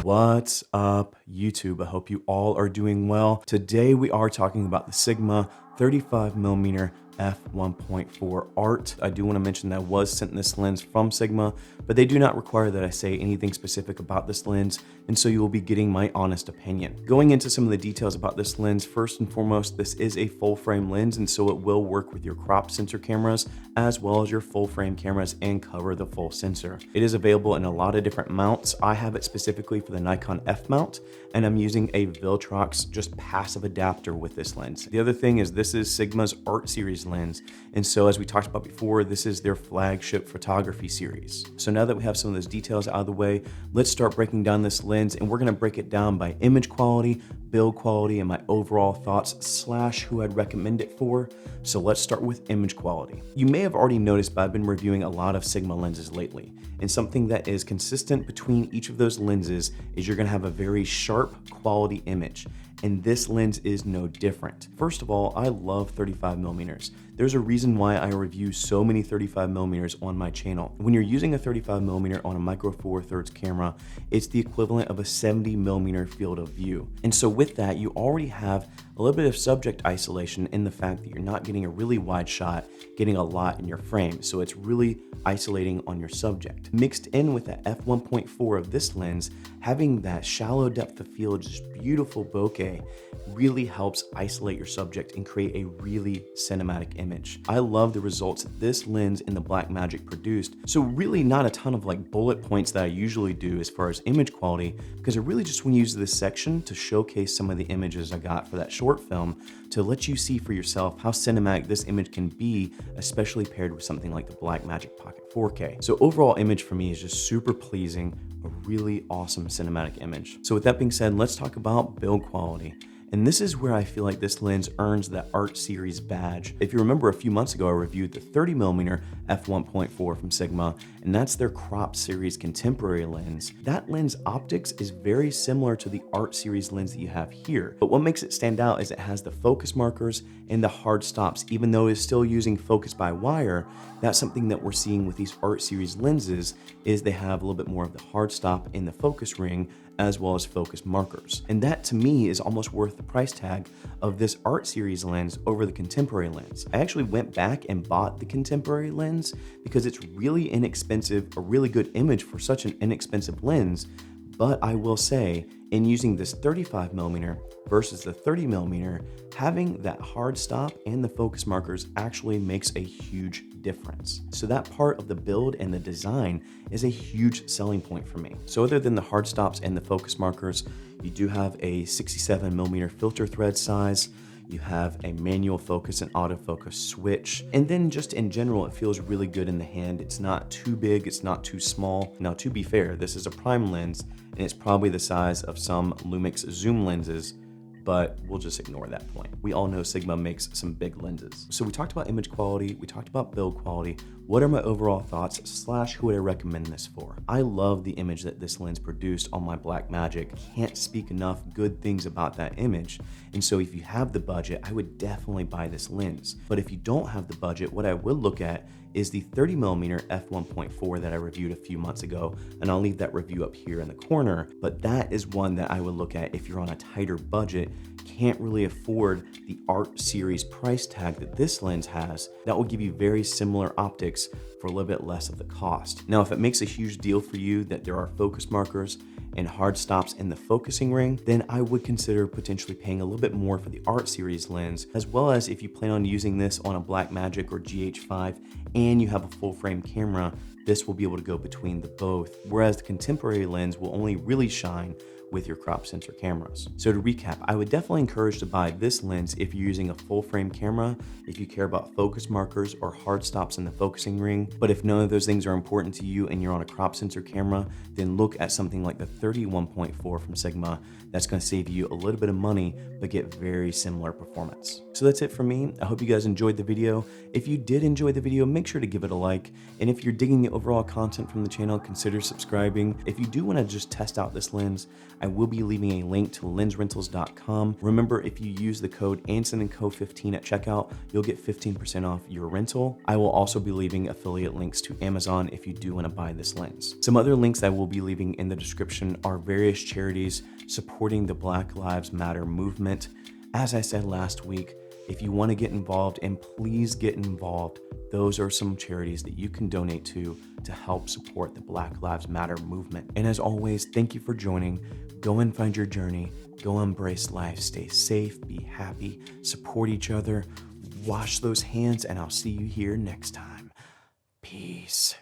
What's up, YouTube? I hope you all are doing well. Today we are talking about the Sigma 35mm f1.4 art. I do want to mention that I was sent this lens from Sigma, but they do not require that I say anything specific about this lens, and so you will be getting my honest opinion. Going into some of the details about this lens, first and foremost, this is a full frame lens, and so it will work with your crop sensor cameras as well as your full frame cameras and cover the full sensor. It is available in a lot of different mounts. I have it specifically for the Nikon F mount, and I'm using a Viltrox just passive adapter with this lens. The other thing is this is Sigma's Art Series lens, and so as we talked about before, this is their flagship photography series. So now that we have some of those details out of the way, let's start breaking down this lens, and we're going to break it down by image quality, build quality, and my overall thoughts / who I'd recommend it for. So let's start with image quality. You may have already noticed, but I've been reviewing a lot of Sigma lenses lately, and something that is consistent between each of those lenses is you're going to have a very sharp quality image. And this lens is no different. First of all, I love 35mm. There's a reason why I review so many 35mm on my channel. When you're using a 35mm on a micro four thirds camera, it's the equivalent of a 70mm field of view. And so with that, you already have a little bit of subject isolation in the fact that you're not getting a really wide shot, getting a lot in your frame. So it's really isolating on your subject. Mixed in with the f1.4 of this lens, having that shallow depth of field, just beautiful bokeh, really helps isolate your subject and create a really cinematic image. I love the results that this lens and the Blackmagic produced. So really not a ton of like bullet points that I usually do as far as image quality, because I really just want to use this section to showcase some of the images I got for that short film to let you see for yourself how cinematic this image can be, especially paired with something like the Blackmagic Pocket 4K. So overall image for me is just super pleasing, a really awesome cinematic image. So with that being said, let's talk about build quality. And this is where I feel like this lens earns that Art Series badge. If you remember, a few months ago, I reviewed the 30mm f1.4 from Sigma, and that's their Crop Series contemporary lens. That lens optics is very similar to the Art Series lens that you have here. But what makes it stand out is it has the focus markers and the hard stops. Even though it's still using focus by wire, that's something that we're seeing with these Art Series lenses is they have a little bit more of the hard stop in the focus ring as well as focus markers. And that to me is almost worth the price tag of this Art Series lens over the contemporary lens. I actually went back and bought the contemporary lens because it's really inexpensive, a really good image for such an inexpensive lens. But I will say, in using this 35mm versus the 30mm, having that hard stop and the focus markers actually makes a huge difference. So that part of the build and the design is a huge selling point for me. So other than the hard stops and the focus markers, you do have a 67mm filter thread size. You have a manual focus and autofocus switch. And then just in general, it feels really good in the hand. It's not too big, it's not too small. Now, to be fair, this is a prime lens, and it's probably the size of some Lumix zoom lenses, but we'll just ignore that point. We all know Sigma makes some big lenses. So we talked about image quality, we talked about build quality. What are my overall thoughts / who would I recommend this for? I love the image that this lens produced on my Blackmagic. Can't speak enough good things about that image. And so if you have the budget, I would definitely buy this lens. But if you don't have the budget, what I would look at is the 30mm f1.4 that I reviewed a few months ago, and I'll leave that review up here in the corner. But that is one that I would look at if you're on a tighter budget, can't really afford the Art Series price tag that this lens has. That will give you very similar optics for a little bit less of the cost. Now, if it makes a huge deal for you that there are focus markers and hard stops in the focusing ring, then I would consider potentially paying a little bit more for the Art Series lens, as well as if you plan on using this on a Blackmagic or GH5 and you have a full frame camera, this will be able to go between the both, whereas the contemporary lens will only really shine with your crop sensor cameras. So to recap, I would definitely encourage to buy this lens if you're using a full frame camera, if you care about focus markers or hard stops in the focusing ring. But if none of those things are important to you and you're on a crop sensor camera, then look at something like the 31.4 from Sigma. That's going to save you a little bit of money, but get very similar performance. So that's it for me. I hope you guys enjoyed the video. If you did enjoy the video, make make sure to give it a like. And if you're digging the overall content from the channel, consider subscribing. If you do want to just test out this lens, I will be leaving a link to lensrentals.com. Remember, if you use the code AnsonandCo15 at checkout, you'll get 15% off your rental. I will also be leaving affiliate links to Amazon if you do want to buy this lens. Some other links I will be leaving in the description are various charities supporting the Black Lives Matter movement. As I said last week, if you want to get involved, and please get involved, those are some charities that you can donate to help support the Black Lives Matter movement. And as always, thank you for joining. Go and find your journey. Go embrace life. Stay safe, be happy, support each other, wash those hands, and I'll see you here next time. Peace.